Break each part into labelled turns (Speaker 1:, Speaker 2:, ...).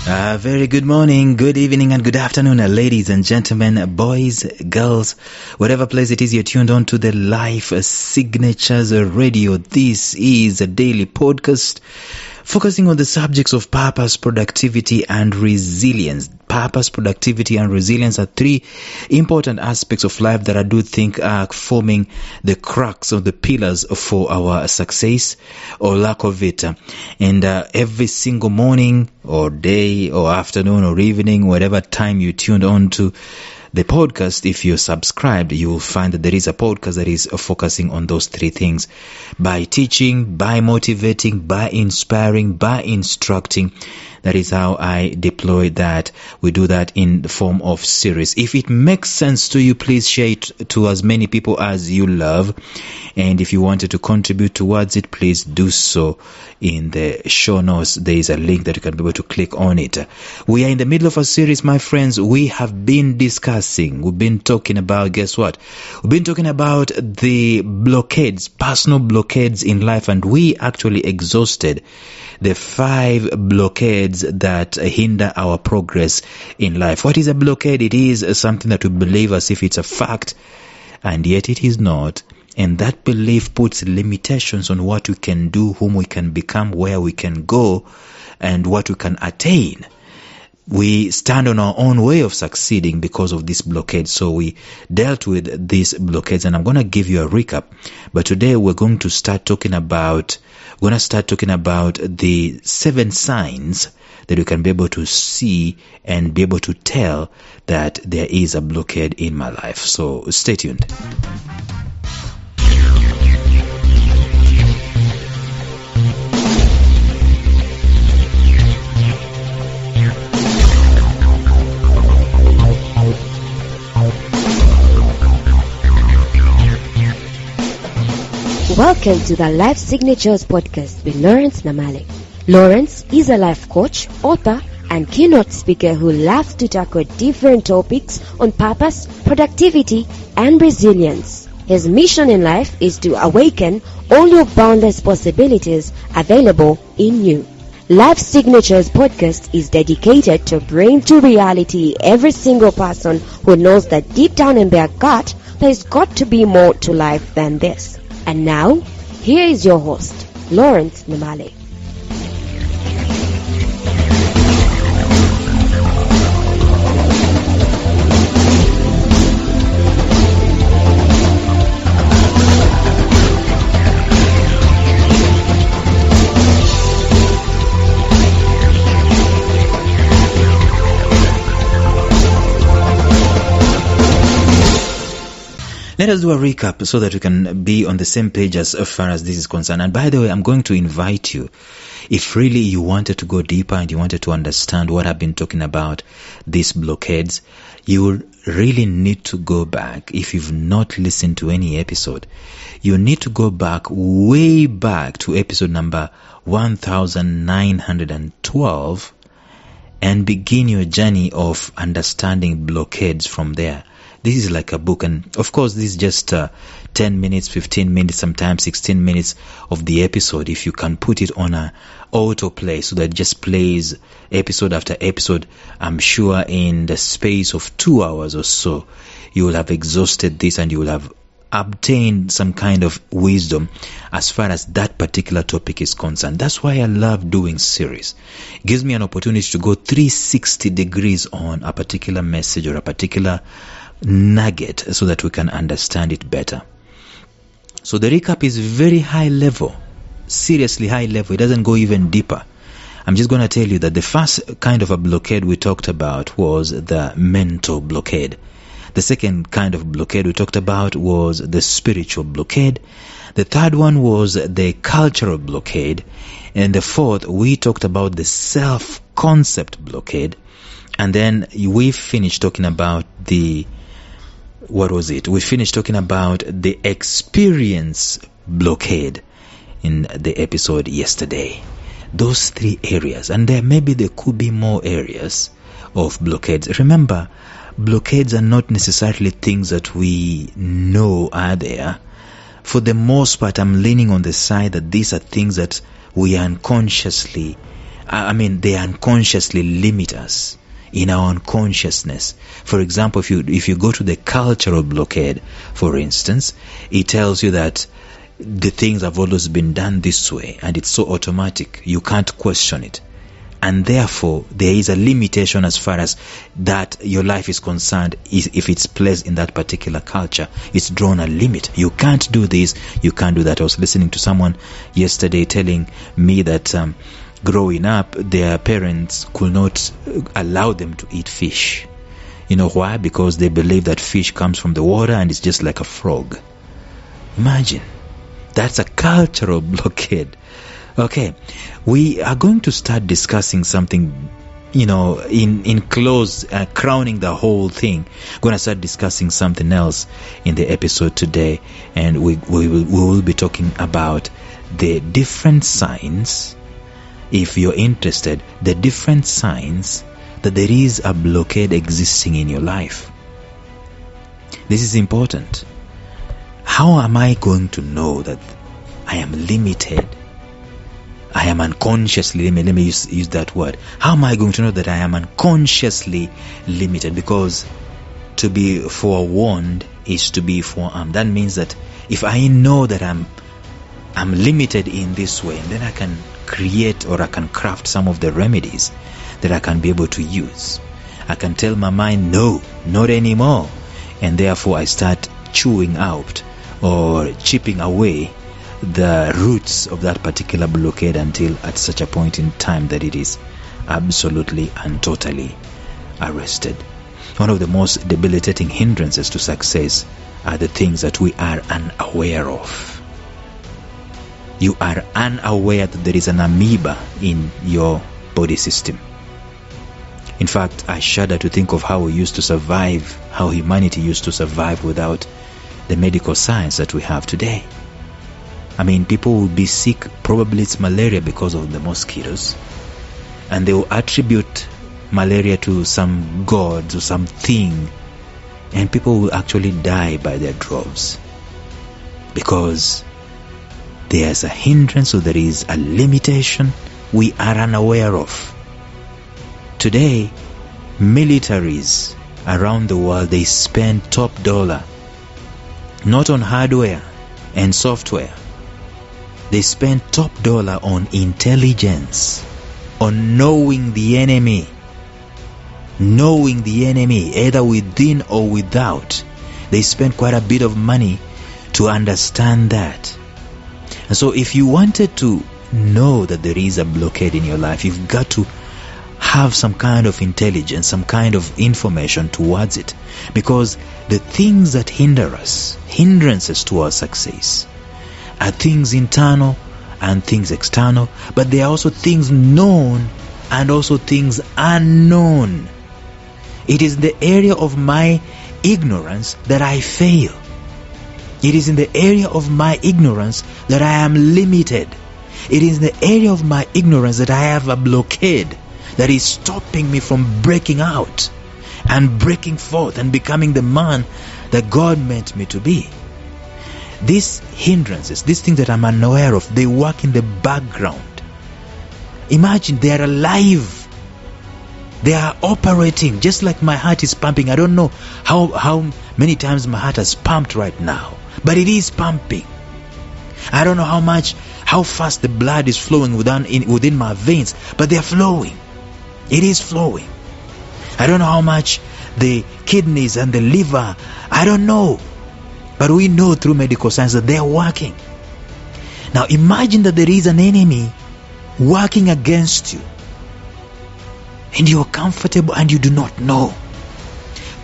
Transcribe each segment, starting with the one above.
Speaker 1: Very good morning, good evening, and good afternoon, ladies and gentlemen, boys, girls, whatever place it is you're tuned on to the Life Signatures Radio. This is a daily podcast focusing on the subjects of purpose, productivity, and resilience. Purpose, productivity, and resilience are three important aspects of life that I do think are forming the crux of the pillars for our success or lack of it. And every single morning or day or afternoon or evening, whatever time you tuned on to the podcast, if you're subscribed, you will find that there is a podcast that is focusing on those three things: by teaching, by motivating, by inspiring, by instructing. That is how I deploy that. We do that in the form of series. If it makes sense to you, please share it to as many people as you love. And if you wanted to contribute towards it, please do so. In the show notes, there is a link that you can be able to click on it. We are in the middle of a series, my friends. We've been talking about, guess what? We've been talking about the blockades, personal blockades in life, and we actually exhausted the 5 blockades that hinder our progress in life. What is a blockade? It is something that we believe as if it's a fact, and yet it is not. And that belief puts limitations on what we can do, whom we can become, where we can go, and what we can attain. We stand on our own way of succeeding because of this blockade. So we dealt with these blockades, and I'm going to give you a recap. But today we're going to start talking about the 7 signs that you can be able to see and be able to tell that there is a blockade in my life. So stay tuned.
Speaker 2: Welcome to the Life Signatures podcast with Lawrence Namale. Lawrence is a life coach, author, and keynote speaker who loves to tackle different topics on purpose, productivity, and resilience. His mission in life is to awaken all your boundless possibilities available in you. Life Signatures podcast is dedicated to bring to reality every single person who knows that deep down in their gut, there's got to be more to life than this. And now, here is your host, Lawrence Namale.
Speaker 1: Let us do a recap so that we can be on the same page as far as this is concerned. And by the way, I'm going to invite you, if really you wanted to go deeper and you wanted to understand what I've been talking about, these blockades, you will really need to go back. If you've not listened to any episode, you need to go back, way back to episode number 1912 and begin your journey of understanding blockades from there. This is like a book, and of course this is just 10 minutes, 15 minutes, sometimes 16 minutes of the episode. If you can put it on a autoplay so that it just plays episode after episode, I'm sure in the space of 2 hours or so, you will have exhausted this and you will have obtained some kind of wisdom as far as that particular topic is concerned. That's why I love doing series. It gives me an opportunity to go 360 degrees on a particular message or a particular nugget so that we can understand it better. So the recap is very high level, seriously high level. It doesn't go even deeper. I'm just going to tell you that the first kind of a blockade we talked about was the mental blockade. The second kind of blockade we talked about was the spiritual blockade. The third one was the cultural blockade. And the fourth, we talked about the self-concept blockade. And then we finished talking about we finished talking about the experience blockade in the episode yesterday. Those 3 areas, and there could be more areas of blockades. Remember, blockades are not necessarily things that we know are there. For the most part, I'm leaning on the side that these are things that we unconsciously they unconsciously limit us in our unconsciousness. For example, if you go to the cultural blockade, for instance, it tells you that the things have always been done this way, and it's so automatic, you can't question it. And therefore, there is a limitation as far as that your life is concerned. If it's placed in that particular culture, it's drawn a limit. You can't do this, you can't do that. I was listening to someone yesterday telling me that growing up, their parents could not allow them to eat fish. You know why? Because they believe that fish comes from the water and it's just like a frog. Imagine. That's a cultural blockade. Okay, we are going to start discussing something, in close, crowning the whole thing. We're going to start discussing something else in the episode today, and we will be talking about the different signs, if you're interested, the different signs that there is a blockade existing in your life. This is important. How am I going to know that I am limited? I am unconsciously limited. Let me use that word. How am I going to know that I am unconsciously limited? Because to be forewarned is to be forearmed. That means that if I know that I'm limited in this way, then I can create or I can craft some of the remedies that I can be able to use. I can tell my mind, no, not anymore. And therefore I start chewing out or chipping away the roots of that particular blockade until at such a point in time that it is absolutely and totally arrested. One of the most debilitating hindrances to success are the things that we are unaware of. You are unaware that there is an amoeba in your body system. In fact, I shudder to think of how we used to survive, how humanity used to survive without the medical science that we have today. People will be sick, probably it's malaria because of the mosquitoes, and they will attribute malaria to some gods or something, and people will actually die by their droves because there's a hindrance or there is a limitation we are unaware of. Today, militaries around the world, they spend top dollar not on hardware and software. They spend top dollar on intelligence, on knowing the enemy, either within or without. They spend quite a bit of money to understand that. And so if you wanted to know that there is a blockade in your life, you've got to have some kind of intelligence, some kind of information towards it. Because the things that hinder us, hindrances to our success, are things internal and things external, but there are also things known and also things unknown. It is in the area of my ignorance that I fail. It is in the area of my ignorance that I am limited. It is in the area of my ignorance that I have a blockade that is stopping me from breaking out and breaking forth and becoming the man that God meant me to be. These hindrances, these things that I'm unaware of, they work in the background. Imagine they are alive. They are operating just like my heart is pumping. I don't know how many times my heart has pumped right now, but it is pumping. I don't know how fast the blood is flowing within my veins, but they're flowing. It is flowing. I don't know how much the kidneys and the liver, I don't know. But we know through medical science that they are working. Now imagine that there is an enemy working against you, and you are comfortable and you do not know.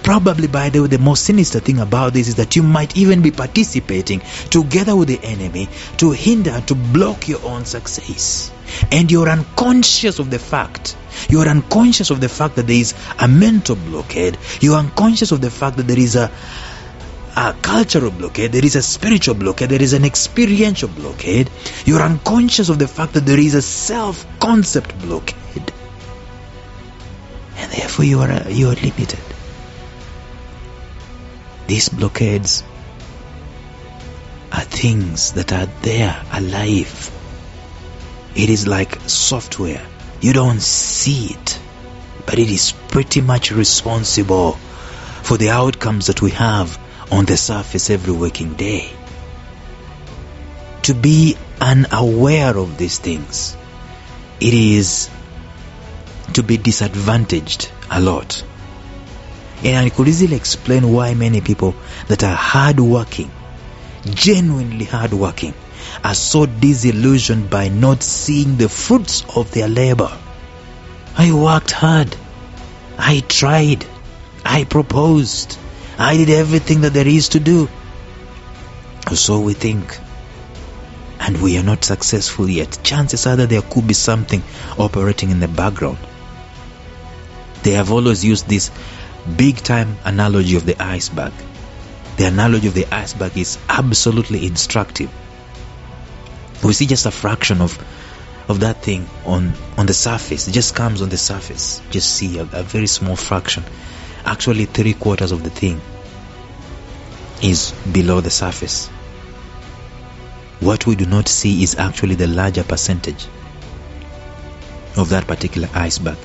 Speaker 1: Probably, by the way, the most sinister thing about this is that you might even be participating together with the enemy to hinder, to block your own success. And you're unconscious of the fact. You're unconscious of the fact that there is a mental blockade. You're unconscious of the fact that there is a cultural blockade, there is a spiritual blockade, there is an experiential blockade. You're unconscious of the fact that there is a self-concept blockade. And therefore you are limited. These blockades are things that are there, alive. It is like software You don't see it, but it is pretty much responsible for the outcomes that we have on the surface every waking day. To be unaware of these things, it is to be disadvantaged a lot. And I could easily explain why many people that are hardworking, genuinely hardworking, are so disillusioned by not seeing the fruits of their labor. I worked hard. I tried. I proposed. I did everything that there is to do. So we think. And we are not successful yet. Chances are that there could be something operating in the background. They have always used this big time analogy of the iceberg. The analogy of the iceberg is absolutely instructive. We see just a fraction of that thing on the surface. It just comes on the surface. Just see a very small fraction. Actually 3/4 of the thing is below the surface. What we do not see is actually the larger percentage of that particular iceberg.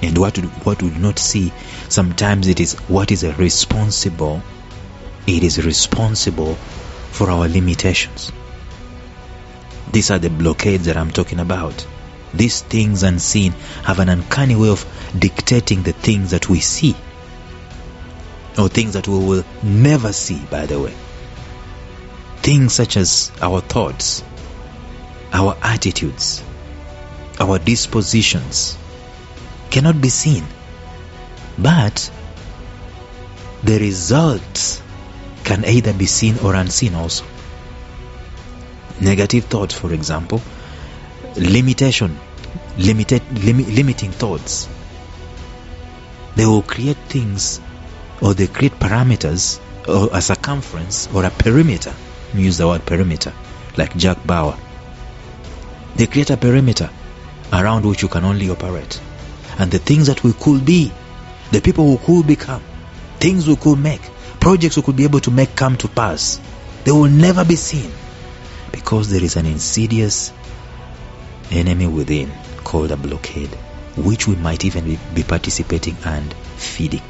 Speaker 1: And what we do not see, sometimes it is what is responsible. It is responsible for our limitations. These are the blockades that I'm talking about. These things unseen have an uncanny way of dictating the things that we see, or things that we will never see, by the way. Things such as our thoughts, our attitudes, our dispositions cannot be seen, but the results can either be seen or unseen also. Negative thoughts, for example, limiting thoughts. They will create things, or they create parameters, or a circumference, or a perimeter. Let me use the word perimeter, like Jack Bauer. They create a perimeter around which you can only operate. And the things that we could be, the people who could become, things we could make, projects we could be able to make come to pass, they will never be seen, because there is an insidious enemy within called a blockade, which we might even be participating and feeding,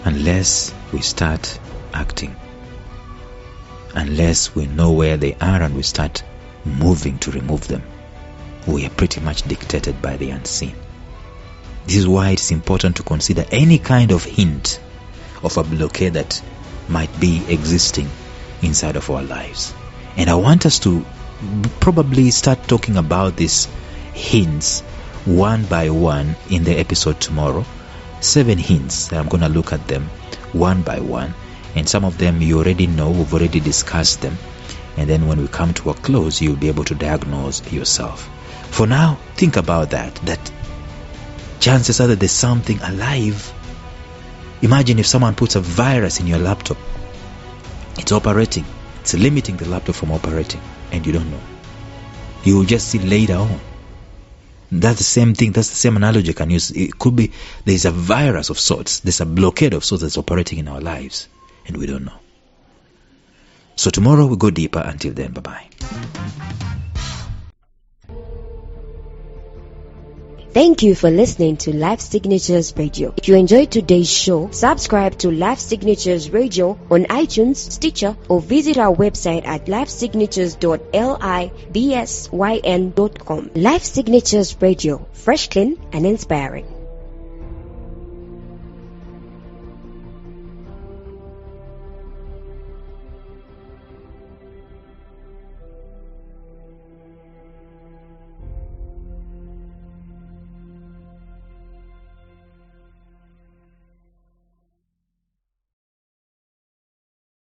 Speaker 1: unless we start acting, unless we know where they are and we start moving to remove them. We are pretty much dictated by the unseen. This is why it's important to consider any kind of hint of a blockade that might be existing inside of our lives. And I want us to probably start talking about these hints one by one in the episode tomorrow. 7 hints, and I'm going to look at them one by one. And some of them you already know, we've already discussed them. And then when we come to a close, you'll be able to diagnose yourself. For now, think about that chances are that there's something alive. Imagine if someone puts a virus in your laptop. It's operating. It's limiting the laptop from operating, and you don't know. You will just see later on. That's the same thing. That's the same analogy I can use. It could be there's a virus of sorts. There's a blockade of sorts that's operating in our lives, and we don't know. So tomorrow we'll go deeper. Until then, bye-bye.
Speaker 2: Thank you for listening to Life Signatures Radio. If you enjoyed today's show, subscribe to Life Signatures Radio on iTunes, Stitcher, or visit our website at lifesignatures.libsyn.com. Life Signatures Radio, fresh, clean, and inspiring.